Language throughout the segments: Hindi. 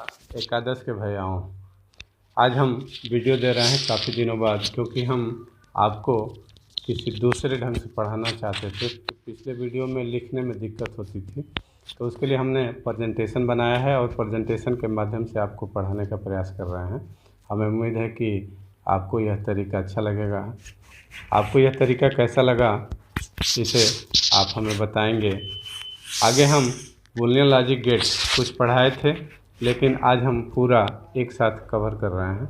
एकादश के भैयाओं, आज हम वीडियो दे रहे हैं काफ़ी दिनों बाद, क्योंकि हम आपको किसी दूसरे ढंग से पढ़ाना चाहते थे। तो पिछले वीडियो में लिखने में दिक्कत होती थी, तो उसके लिए हमने प्रेजेंटेशन बनाया है और प्रेजेंटेशन के माध्यम से आपको पढ़ाने का प्रयास कर रहे हैं। हमें उम्मीद है कि आपको यह तरीका अच्छा लगेगा। आपको यह तरीका कैसा लगा, इसे आप हमें बताएंगे। आगे हम बूलियन लॉजिक गेट्स कुछ पढ़ाए थे, लेकिन आज हम पूरा एक साथ कवर कर रहे हैं।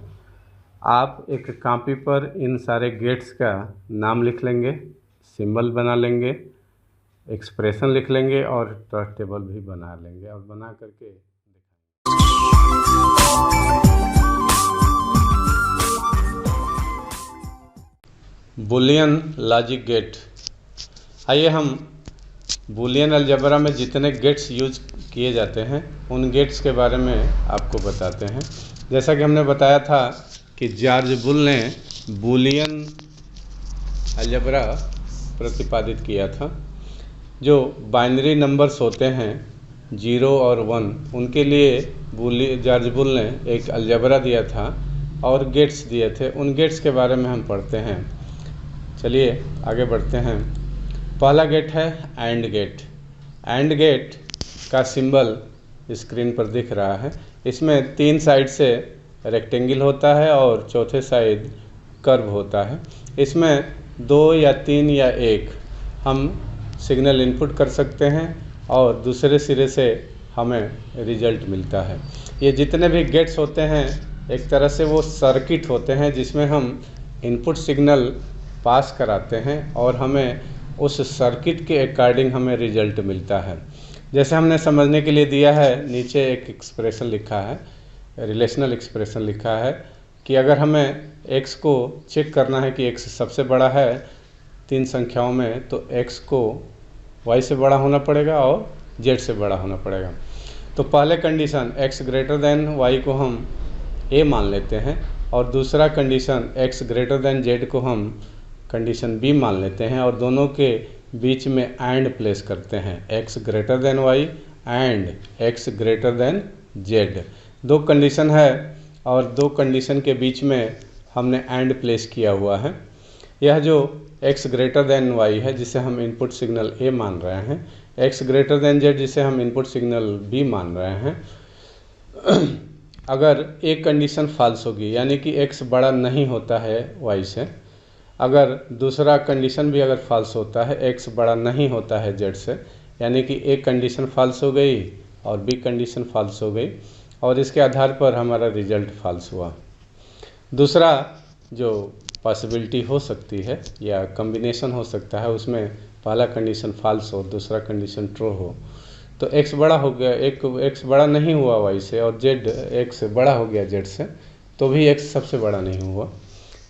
आप एक कॉपी पर इन सारे गेट्स का नाम लिख लेंगे, सिंबल बना लेंगे, एक्सप्रेशन लिख लेंगे और ट्रस्ट टेबल भी बना लेंगे और बना करके बूलियन लॉजिक गेट। आइए हम बूलियन अलजेब्रा में जितने गेट्स यूज किए जाते हैं उन गेट्स के बारे में आपको बताते हैं। जैसा कि हमने बताया था कि जॉर्ज बुल ने बूलियन अलजेब्रा प्रतिपादित किया था। जो बाइनरी नंबर्स होते हैं 0 और 1, उनके लिए जॉर्ज बुल ने एक अलजेब्रा दिया था और गेट्स दिए थे। उन गेट्स के बारे में हम पढ़ते हैं। चलिए आगे बढ़ते हैं। पहला गेट है एंड गेट। एंड गेट का सिंबल स्क्रीन पर दिख रहा है। इसमें 3 साइड से रेक्टेंगल होता है और चौथे साइड कर्व होता है। इसमें 2 या 3 या 1 हम सिग्नल इनपुट कर सकते हैं और दूसरे सिरे से हमें रिजल्ट मिलता है। ये जितने भी गेट्स होते हैं एक तरह से वो सर्किट होते हैं जिसमें हम इनपुट सिग्नल पास कराते हैं और हमें उस सर्किट के अकॉर्डिंग हमें रिजल्ट मिलता है। जैसे हमने समझने के लिए दिया है, नीचे एक एक्सप्रेशन लिखा है, रिलेशनल एक्सप्रेशन लिखा है कि अगर हमें x को चेक करना है कि x सबसे बड़ा है 3 संख्याओं में, तो x को y से बड़ा होना पड़ेगा और z से बड़ा होना पड़ेगा। तो पहले condition x greater than y को हम a मान लेते हैं और दूसरा condition x greater then z को हम कंडीशन बी मान लेते हैं और दोनों के बीच में एंड प्लेस करते हैं, x greater than y and x greater then z। 2 condition है और 2 कंडीशन के बीच में हमने एंड प्लेस किया हुआ है। यह जो x ग्रेटर देन y है जिसे हम इनपुट सिग्नल a मान रहे हैं, x ग्रेटर देन z जिसे हम इनपुट सिग्नल b मान रहे हैं, अगर एक कंडीशन फॉल्स होगी यानी कि x बड़ा नहीं होता है y से, अगर दूसरा कंडीशन भी अगर फॉल्स होता है x बड़ा नहीं होता है z से, यानी कि एक कंडीशन फॉल्स हो गई और बी कंडीशन फॉल्स हो गई और इसके आधार पर हमारा रिजल्ट फॉल्स हुआ। दूसरा जो पॉसिबिलिटी हो सकती है या कॉम्बिनेशन हो सकता है, उसमें पहला कंडीशन फॉल्स हो दूसरा कंडीशन ट्रू हो, तो x बड़ा हो गया, एक x बड़ा नहीं हुआ y से और z x बड़ा हो गया z से, तो भी x सबसे बड़ा नहीं हुआ।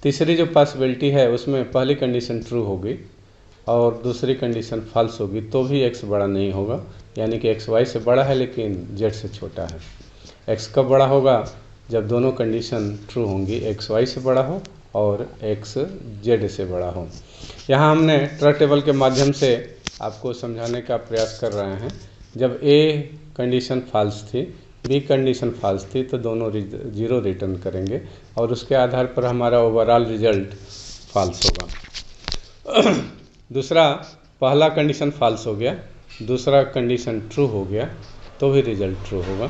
तीसरी जो पॉसिबिलिटी है उसमें पहली कंडीशन ट्रू होगी और दूसरी कंडीशन फॉल्स होगी, तो भी x बड़ा नहीं होगा, यानी कि x y से बड़ा है लेकिन z से छोटा है। x कब बड़ा होगा? जब दोनों कंडीशन ट्रू होंगी, x y से बड़ा हो और x z से बड़ा हो। यहाँ हमने ट्रस्ट टेबल के माध्यम से आपको समझाने का प्रयास कर रहे हैं। जब a कंडीशन फॉल्स थी, बी कंडीशन फॉल्स थी, तो दोनों 0 रिटर्न करेंगे और उसके आधार पर हमारा ओवरऑल रिजल्ट फॉल्स होगा। दूसरा, पहला कंडीशन फॉल्स हो गया, दूसरा कंडीशन ट्रू हो गया, तो भी रिजल्ट ट्रू होगा।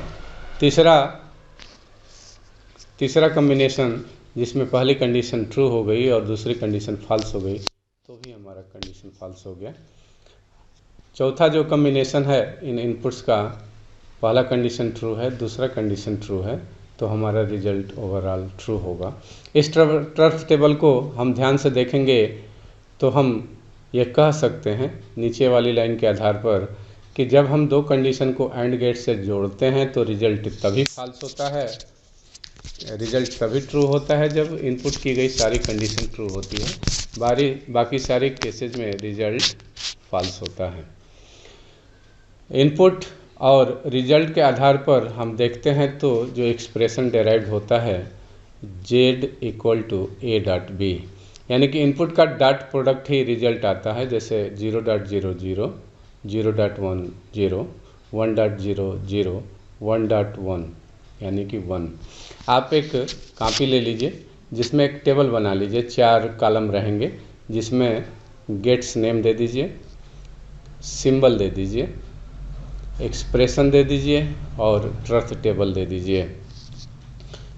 तीसरा कॉम्बिनेशन जिसमें पहली कंडीशन ट्रू हो गई और दूसरी कंडीशन फॉल्स हो गई, तो भी हमारा कंडीशन फॉल्स हो गया। चौथा जो कॉम्बिनेशन है इन इनपुट्स का, पहला कंडीशन ट्रू है दूसरा कंडीशन ट्रू है, तो हमारा रिजल्ट ओवरऑल ट्रू होगा। इस ट्रस्ट टेबल को हम ध्यान से देखेंगे तो हम ये कह सकते हैं नीचे वाली लाइन के आधार पर कि जब हम 2 कंडीशन को एंड गेट से जोड़ते हैं तो रिजल्ट तभी फॉल्स होता है, रिजल्ट तभी ट्रू होता है जब इनपुट की गई सारी कंडीशन ट्रू होती है। बाकी सारे केसेज में रिजल्ट फॉल्स होता है। इनपुट और रिजल्ट के आधार पर हम देखते हैं तो जो एक्सप्रेशन डेराइव्ड होता है z equal to a dot b, यानी कि इनपुट का डॉट प्रोडक्ट ही रिजल्ट आता है। जैसे 0.00, 0.10, 1.00, 1.1 यानी कि 1। आप एक कॉपी ले लीजिए जिसमें एक टेबल बना लीजिए, 4 कॉलम रहेंगे, जिसमें गेट्स नेम दे दीजिए, सिंबल दे दीजिए, एक्सप्रेशन दे दीजिए और ट्रुथ टेबल दे दीजिए।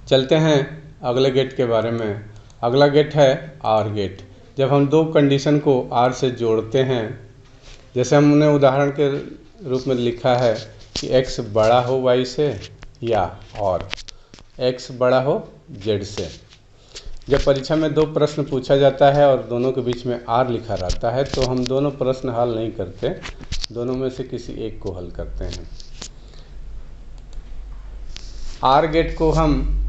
चलते हैं अगले गेट के बारे में। अगला गेट है आर गेट। जब हम दो कंडीशन को आर से जोड़ते हैं, जैसे हमने उदाहरण के रूप में लिखा है कि x बड़ा हो y से या और x बड़ा हो z से। जब परीक्षा में दो प्रश्न पूछा जाता है और दोनों के बीच में आर लिखा रहता है तो हम दोनों प्रश्न हल नहीं करते, दोनों में से किसी एक को हल करते हैं। आर गेट को हम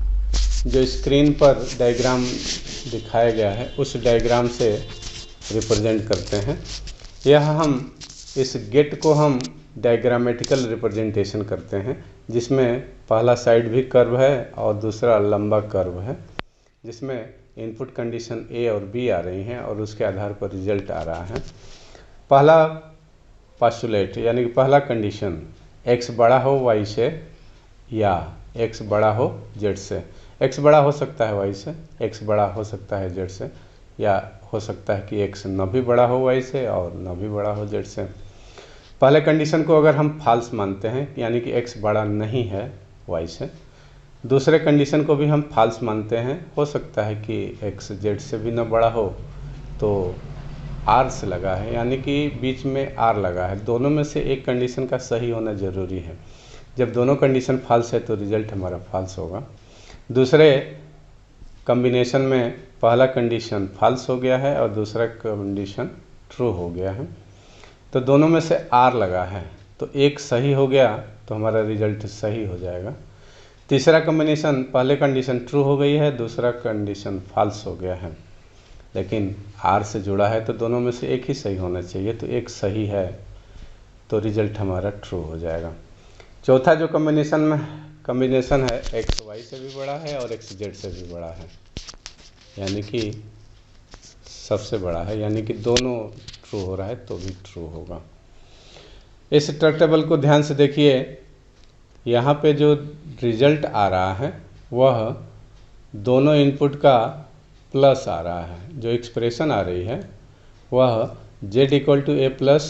जो स्क्रीन पर डायग्राम दिखाया गया है उस डायग्राम से रिप्रेजेंट करते हैं। यह हम इस गेट को हम डायग्रामेटिकल रिप्रेजेंटेशन करते हैं, जिसमें पहला साइड भी कर्व है और दूसरा लंबा कर्व है, जिसमें इनपुट कंडीशन ए और बी आ रही हैं और उसके आधार पर रिजल्ट आ रहा है। पहला पास्टुलेट यानी कि पहला कंडीशन x बड़ा हो y से या x बड़ा हो z से। x बड़ा हो सकता है y से, x बड़ा हो सकता है z से, या हो सकता है कि x न भी बड़ा हो y से और न भी बड़ा हो z से। पहले कंडीशन को अगर हम फॉल्स मानते हैं यानी कि x बड़ा नहीं है y से, दूसरे कंडीशन को भी हम फॉल्स मानते हैं, हो सकता है कि x z से भी न बड़ा हो, तो r से लगा है यानी कि बीच में r लगा है। दोनों में से एक कंडीशन का सही होना ज़रूरी है। जब दोनों कंडीशन फॉल्स है तो रिजल्ट हमारा फॉल्स होगा। दूसरे कॉम्बिनेशन में पहला कंडीशन फॉल्स हो गया है और दूसरा कंडीशन ट्रू हो गया है, तो दोनों में से r लगा है, तो एक सही हो गया तो हमारा रिजल्ट सही हो जाएगा। तीसरा कॉम्बिनेशन पहले कंडीशन ट्रू हो गई है, दूसरा कंडीशन फॉल्स हो गया है, लेकिन r से जुड़ा है तो दोनों में से एक ही सही होना चाहिए, तो एक सही है तो रिजल्ट हमारा ट्रू हो जाएगा। चौथा जो कॉम्बिनेशन है x y से भी बड़ा है और x z से भी बड़ा है, यानी कि सबसे बड़ा है, यानी कि दोनों ट्रू हो रहा है तो भी ट्रू होगा। इस ट्रुथ टेबल को ध्यान से देखिए, यहाँ पे जो रिजल्ट आ रहा है वह दोनों इनपुट का प्लस आ रहा है। जो एक्सप्रेशन आ रही है वह z equal to a plus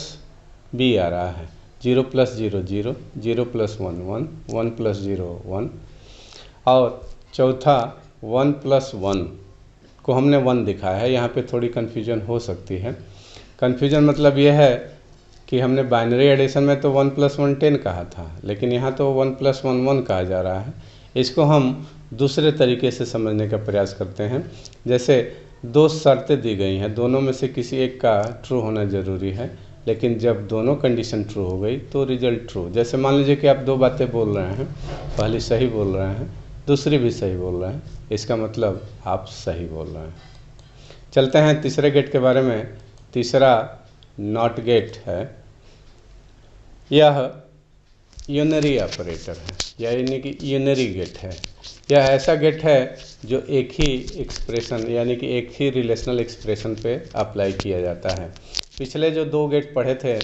b आ रहा है। 0 प्लस 0 0, 0 प्लस 1 1, 1 प्लस 0 1, और चौथा 1 प्लस 1 को हमने 1 दिखाया है। यहाँ पे थोड़ी कन्फ्यूजन हो सकती है। कन्फ्यूजन मतलब यह है कि हमने बाइनरी एडिशन में तो 1 प्लस 1 10 कहा था, लेकिन यहाँ तो 1 प्लस 1 1 कहा जा रहा है। इसको हम दूसरे तरीके से समझने का प्रयास करते हैं। जैसे दो शर्तें दी गई हैं, दोनों में से किसी एक का ट्रू होना ज़रूरी है, लेकिन जब दोनों कंडीशन ट्रू हो गई तो रिजल्ट ट्रू। जैसे मान लीजिए कि आप दो बातें बोल रहे हैं, पहली सही बोल रहे हैं, दूसरी भी सही बोल रहे हैं, इसका मतलब आप सही बोल रहे हैं। चलते हैं तीसरे गेट के बारे में। तीसरा नॉट गेट है। यह यूनरी ऑपरेटर है, यानी कि यूनरी गेट है। यह ऐसा गेट है जो एक ही एक्सप्रेशन यानी कि एक ही रिलेशनल एक्सप्रेशन पे अप्लाई किया जाता है। पिछले जो दो गेट पढ़े थे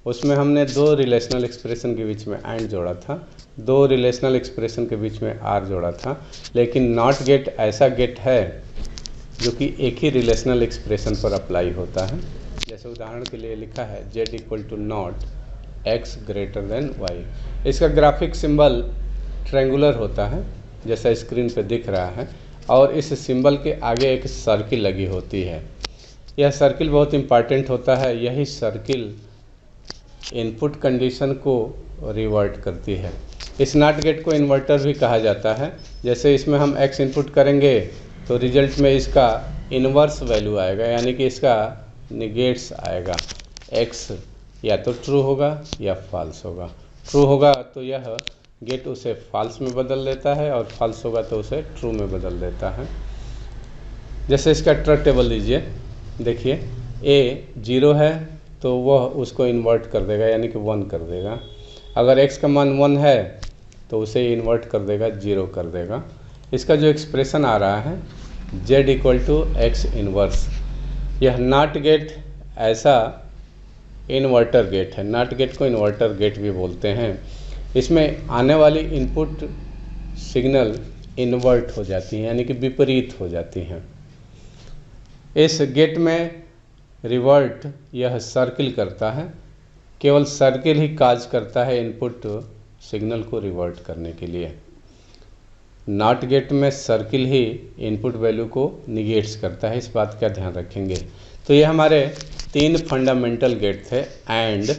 उसमें हमने दो रिलेशनल एक्सप्रेशन के बीच में एंड जोड़ा था, दो रिलेशनल एक्सप्रेशन के बीच में आर जोड़ा था, लेकिन नॉट गेट ऐसा गेट है जो कि एक ही रिलेशनल एक्सप्रेशन पर अप्लाई होता है। जैसे उदाहरण के लिए लिखा है z equal to not x greater than y। इसका ग्राफिक सिंबल ट्रायंगुलर होता है जैसा स्क्रीन पे दिख रहा है, और इस सिंबल के आगे एक सर्किल लगी होती है। यह सर्किल बहुत इम्पॉर्टेंट होता है। यही सर्किल इनपुट कंडीशन को रिवर्ट करती है। इस नॉट गेट को इन्वर्टर भी कहा जाता है। जैसे इसमें हम x इनपुट करेंगे तो रिजल्ट में इसका इन्वर्स वैल्यू आएगा, यानी कि इसका निगेट्स आएगा। x या तो ट्रू होगा या फॉल्स होगा। ट्रू होगा तो यह गेट उसे फॉल्स में बदल देता है और फॉल्स होगा तो उसे ट्रू में बदल देता है। जैसे इसका ट्रुथ टेबल लीजिए, देखिए a 0 है तो वह उसको इन्वर्ट कर देगा, यानी कि 1 कर देगा। अगर x का मान 1 है तो उसे इन्वर्ट कर देगा, 0 कर देगा। इसका जो एक्सप्रेशन आ रहा है z equal to x inverse. यह नॉट गेट ऐसा इन्वर्टर गेट है। नॉट गेट को इन्वर्टर गेट भी बोलते हैं। इसमें आने वाली इनपुट सिग्नल इन्वर्ट हो जाती हैं, यानी कि विपरीत हो जाती हैं। इस गेट में रिवर्ट यह सर्किल करता है, केवल सर्किल ही काज करता है इनपुट सिग्नल को रिवर्ट करने के लिए। नॉट गेट में सर्किल ही इनपुट वैल्यू को निगेट्स करता है, इस बात का ध्यान रखेंगे। तो ये हमारे 3 फंडामेंटल गेट थे, एंड,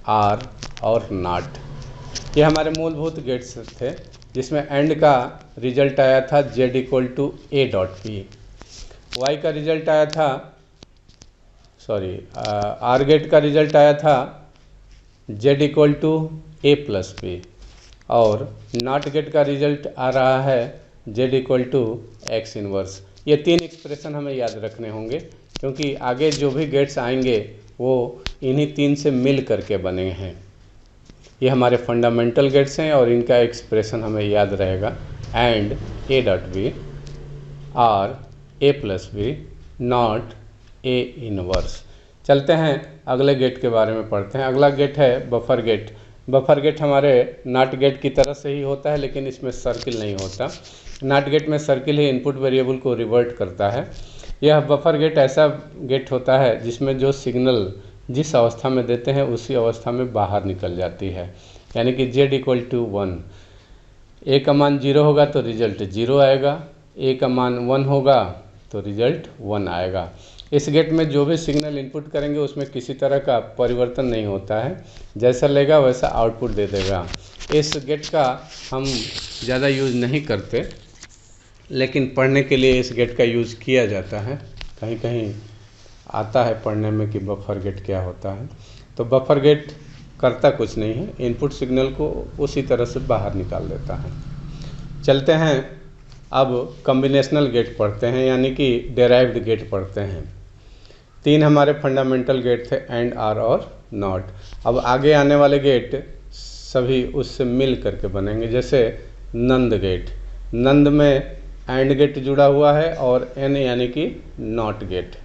आर और नॉट। ये हमारे मूलभूत गेट्स थे, जिसमें एंड का रिजल्ट आया था z = a.p, वाई का रिजल्ट आया था, आर गेट का रिजल्ट आया था z = a+p, और नॉट गेट का रिजल्ट आ रहा है z = x इनवर्स। ये 3 एक्सप्रेशन हमें याद रखने होंगे, क्योंकि आगे जो भी गेट्स आएंगे वो इन्हीं 3 से मिल करके बने हैं। ये हमारे फंडामेंटल गेट्स हैं और इनका एक्सप्रेशन हमें याद रहेगा, and a.b, or a+b, not a inverse. चलते हैं अगले गेट के बारे में पढ़ते हैं। अगला गेट है बफर गेट। बफर गेट हमारे नॉट गेट की तरह से ही होता है, लेकिन इसमें सर्किल नहीं होता। नॉट गेट में सर्किल ही इनपुट वेरिएबल को रिवर्ट करता है। यह बफर गेट ऐसा गेट होता है जिसमें जो सिग्नल जिस अवस्था में देते हैं उसी अवस्था में बाहर निकल जाती है, यानी कि z = 1, a का मान 0 होगा तो रिजल्ट 0 आएगा, a का मान 1 होगा तो रिजल्ट 1 आएगा। इस गेट में जो भी सिग्नल इनपुट करेंगे उसमें किसी तरह का परिवर्तन नहीं होता है, जैसा लेगा वैसा आउटपुट दे देगा। इस गेट का हम ज़्यादा यूज़ नहीं करते, लेकिन पढ़ने के लिए इस गेट का यूज़ किया जाता है। कहीं कहीं आता है पढ़ने में कि बफर गेट क्या होता है। तो बफर गेट करता कुछ नहीं है, इनपुट सिग्नल को उसी तरह से बाहर निकाल देता है। चलते हैं अब कॉम्बिनेशनल गेट पढ़ते हैं, यानी कि डेराइव्ड गेट पढ़ते हैं। 3 हमारे फंडामेंटल गेट थे, एंड, आर और नॉट। अब आगे आने वाले गेट सभी उससे मिल करके बनेंगे, जैसे नंद गेट। नंद में एंड गेट जुड़ा हुआ है और एन यानी कि नॉट गेट।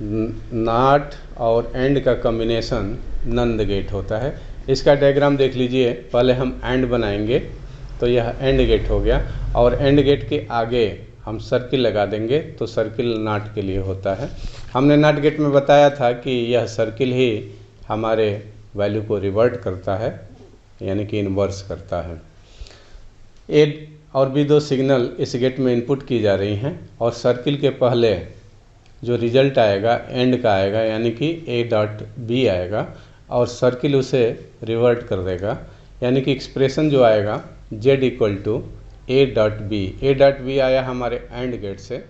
नॉट और एंड का कॉम्बिनेशन नंद गेट होता है। इसका डायग्राम देख लीजिए। पहले हम एंड बनाएंगे तो यह एंड गेट हो गया, और एंड गेट के आगे हम सर्किल लगा देंगे तो सर्किल नॉट के लिए होता है। हमने नॉट गेट में बताया था कि यह सर्किल ही हमारे वैल्यू को रिवर्ट करता है, यानी कि इन्वर्स करता है। ए और बी 2 सिग्नल इस गेट में इनपुट की जा रही हैं, और सर्किल के पहले जो रिजल्ट आएगा एंड का आएगा, यानी कि a.b आएगा, और सर्किल उसे रिवर्ट कर देगा, यानी कि एक्सप्रेशन जो आएगा z = a.b। a.b आया हमारे एंड गेट से,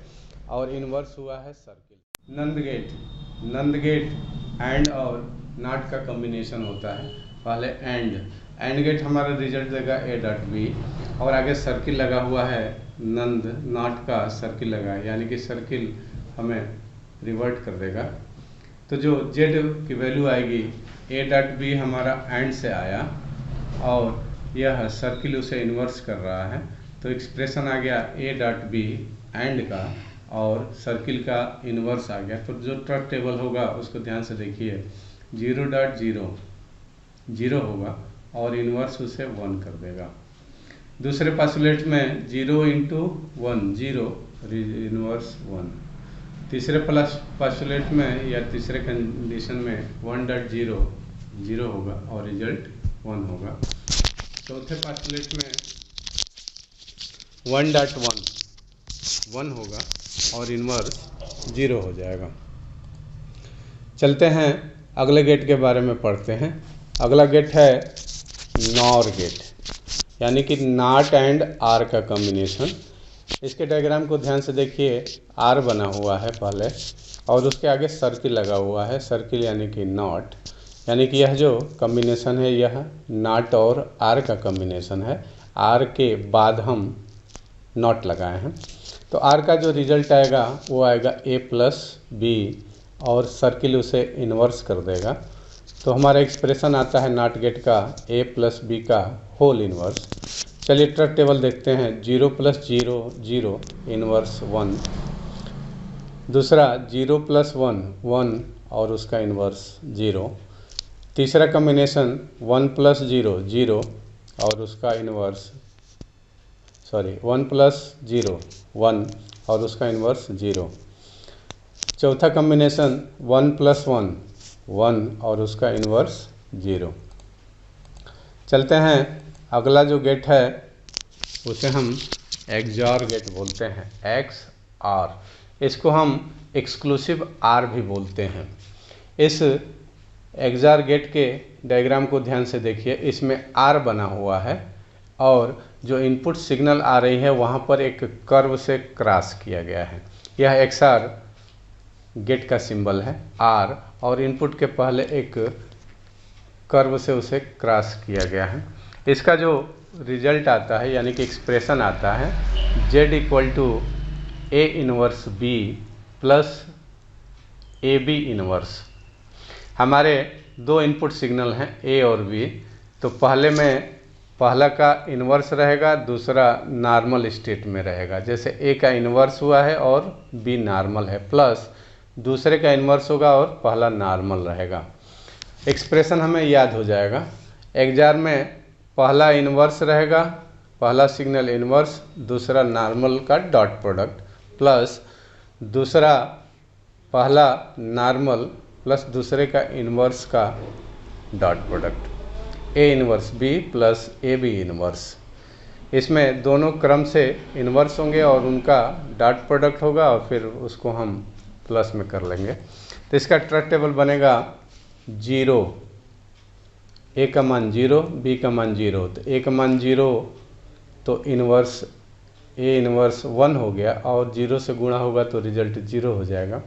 और इन्वर्स हुआ है सर्किल। नंद गेट एंड और नॉट का कॉम्बिनेशन होता है। पहले एंड गेट हमारा रिजल्ट देगा a.b, और आगे सर्किल लगा हुआ है, नॉट का सर्किल लगा है, यानी कि सर्किल हमें रिवर्ट कर देगा। तो जो z की वैल्यू आएगी a.b हमारा एंड से आया, और यह सर्किल उसे इन्वर्स कर रहा है, तो एक्सप्रेशन आ गया a.b एंड का, और सर्किल का इन्वर्स आ गया। तो जो ट्रुथ टेबल होगा उसको ध्यान से देखिए, 0.0 0 होगा और इन्वर्स उसे 1 कर देगा। दूसरे पासुलेट में 0 × 1 0, इन्वर्स 1। तीसरे पासुलेट में या तीसरे कंडीशन में 1.0 0 होगा और रिजल्ट 1 होगा। चौथे पासुलेट में 1.1 1 होगा और इन्वर्स 0 हो जाएगा। चलते हैं अगले गेट के बारे में पढ़ते हैं। अगला गेट है नॉर गेट, यानी कि नॉट एंड आर का कॉम्बिनेशन। इसके डायग्राम को ध्यान से देखिए। आर बना हुआ है पहले, और उसके आगे सर्किल लगा हुआ है, सर्किल यानी कि नॉट, यानी कि यह जो कॉम्बिनेशन है यह नॉट और आर का कॉम्बिनेशन है। आर के बाद हम नॉट लगाए हैं, तो आर का जो रिजल्ट आएगा वो आएगा a+b, और सर्किल उसे इन्वर्स कर देगा। तो हमारा एक्सप्रेशन आता है नॉट गेट का a+b का होल इन्वर्स। चलिए ट्रुथ टेबल देखते हैं। 0 + 0 0, इन्वर्स 1। दूसरा 0 + 1 1, और उसका इन्वर्स 0। तीसरा कॉम्बिनेशन 1 + 0 0, और उसका इन्वर्स 1 प्लस 0 1 और उसका इन्वर्स 0। चौथा कॉम्बिनेशन 1 प्लस 1 1 और उसका इन्वर्स 0। चलते हैं, अगला जो गेट है उसे हम एक्सऑर गेट बोलते हैं, XOR। इसको हम एक्सक्लूसिव आर भी बोलते हैं। इस एक्सऑर गेट के डायग्राम को ध्यान से देखिए, इसमें आर बना हुआ है और जो इनपुट सिग्नल आ रही है वहाँ पर एक कर्व से क्रॉस किया गया है। यह एक्सऑर गेट का सिंबल है आर, और इनपुट के पहले एक कर्व से उसे क्रॉस किया गया है। इसका जो रिजल्ट आता है यानी कि एक्सप्रेशन आता है Z equal to A inverse B plus AB inverse. हमारे दो इनपुट सिग्नल हैं A और B, तो पहला का इन्वर्स रहेगा, दूसरा नॉर्मल स्टेट में रहेगा। जैसे A का इन्वर्स हुआ है और B नॉर्मल है, प्लस दूसरे का इन्वर्स होगा और पहला नॉर्मल रहेगा। एक्सप्रेशन हमें याद हो जाएगा। एक्सऑर में पहला इन्वर्स रहेगा, पहला सिग्नल इन्वर्स, दूसरा नॉर्मल का डॉट प्रोडक्ट, प्लस दूसरा पहला नॉर्मल प्लस दूसरे का इन्वर्स का dot product, A inverse B plus AB inverse. इसमें दोनों क्रम से इन्वर्स होंगे और उनका डॉट प्रोडक्ट होगा और फिर उसको हम प्लस में कर लेंगे। तो इसका ट्रक टेबल बनेगा 0, A का मान 0, B का मान 0। तो A का मान 0 तो इन्वर्स A इन्वर्स 1 हो गया और 0 से गुणा होगा तो रिजल्ट 0 हो जाएगा।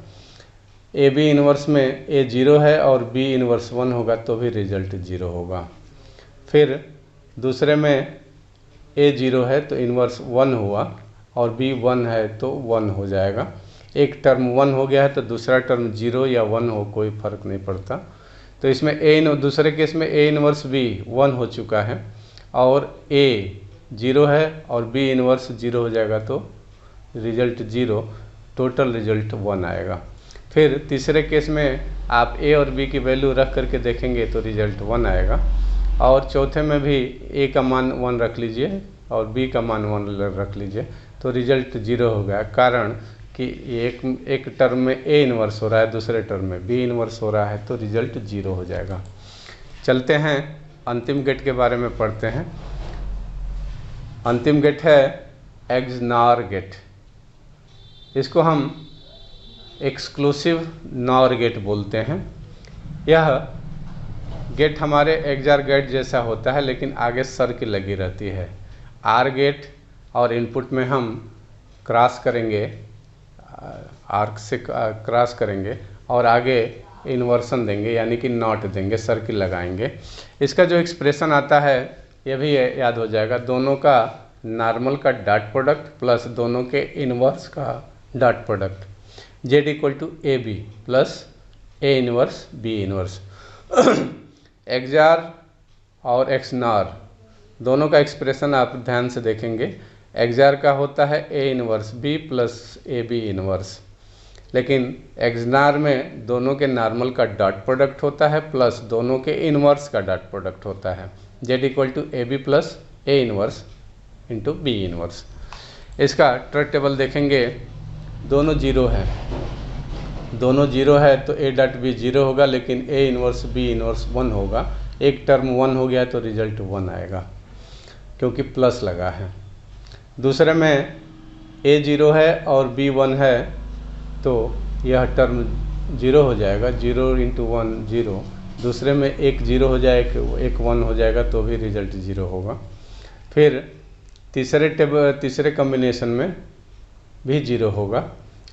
AB इन्वर्स में A 0 है और B इन्वर्स 1 होगा तो भी रिजल्ट 0 होगा। फिर दूसरे में A 0 है तो इन्वर्स 1 हुआ और B 1 है तो 1 हो जाएगा। एक टर्म 1 हो गया है तो दूसरा टर्म 0 या 1 हो, कोई फर्क नहीं पड़ता। तो इसमें दूसरे केस में A इन्वर्स B 1 हो चुका है और A 0 है और B इन्वर्स 0 हो जाएगा तो रिजल्ट 0, टोटल रिजल्ट 1 आएगा। फिर तीसरे केस में आप A और B की वैल्यू रख करके देखेंगे तो रिजल्ट 1 आएगा। और चौथे में भी A का मान 1 रख लीजिए और B का मान 1 रख लीजिए तो रिजल्ट 0 हो गया, कारण कि एक टर्म में A इन्वर्स हो रहा है, दूसरे टर्म में B इन्वर्स हो रहा है तो रिजल्ट 0 हो जाएगा। चलते हैं अंतिम गेट के बारे में पढ़ते हैं। अंतिम गेट है एक्सनॉर गेट। इसको हम एक्सक्लूसिव नॉर गेट बोलते हैं। यह गेट हमारे एक्सऑर गेट जैसा होता है लेकिन आगे सर्किल लगी रहती है। आर गेट और इनपुट में हम क्रॉस करेंगे, आर्क से क्रॉस करेंगे और आगे इन्वर्सन देंगे यानी कि नॉट देंगे, सर्किल लगाएंगे। इसका जो एक्सप्रेशन आता है यह भी याद हो जाएगा, दोनों का नॉर्मल का डॉट प्रोडक्ट प्लस दोनों के इन्वर्स का dot product, Z equal to AB plus A inverse B inverse. XOR और एक्सनॉर दोनों का एक्सप्रेशन आप ध्यान से देखेंगे। एक्सऑर का होता है A inverse B plus AB inverse, लेकिन एक्सनॉर में दोनों के नॉर्मल का डॉट प्रोडक्ट होता है प्लस दोनों के इन्वर्स का डॉट प्रोडक्ट होता है, Z equal to AB plus A inverse into B inverse. इसका ट्रक टेबल देखेंगे, दोनों 0 है, दोनों 0 है तो A डॉट B 0 होगा लेकिन A इन्वर्स B इन्वर्स 1 होगा। एक टर्म 1 हो गया तो रिजल्ट 1 आएगा क्योंकि प्लस लगा है। दूसरे में A 0 है और B 1 है तो यह टर्म 0 हो जाएगा, 0 इंटू 1 0। दूसरे में एक 0 हो जाए, एक 1 हो जाएगा तो भी रिजल्ट 0 होगा। फिर तीसरे कॉम्बिनेशन में भी 0 होगा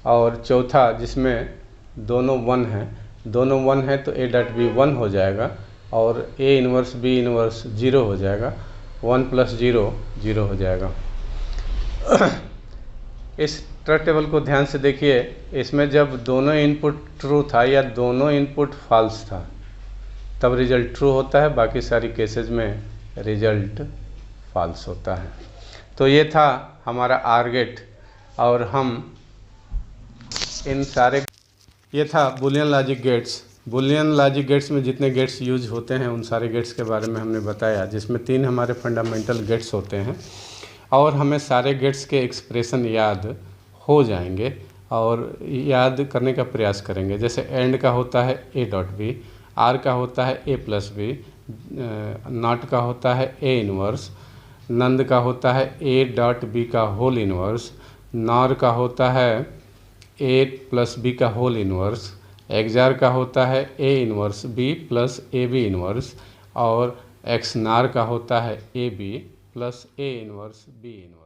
और चौथा जिसमें दोनों 1 हैं, दोनों 1 हैं तो A डॉट B 1 हो जाएगा और A इन्वर्स B इन्वर्स 0 हो जाएगा, 1 प्लस 0 0 हो जाएगा। इस ट्रक टेबल को ध्यान से देखिए, इसमें जब दोनों इनपुट ट्रू था या दोनों इनपुट फॉल्स था तब रिजल्ट ट्रू होता है, बाकी सारी केसेस में रिजल्ट फॉल्स होता है। तो ये था हमारा आर गेट और हम ये था Boolean logic gates. Boolean logic gates में जितने गेट्स यूज होते हैं उन सारे गेट्स के बारे में हमने बताया, जिसमें 3 हमारे फंडामेंटल गेट्स होते हैं और हमें सारे गेट्स के एक्सप्रेशन याद हो जाएंगे और याद करने का प्रयास करेंगे। जैसे एंड का होता है ए डॉट बी, आर का होता है ए प्लस बी, नॉट का होता है ए इनवर्स, नंद का होता है ए डॉट बी का होल इनवर्स, नॉर का होता है ए प्लस बी का होल इनवर्स, एक्सआर का होता है A inverse B plus A B inverse, और एक्स नार का होता है A B plus A inverse B inverse.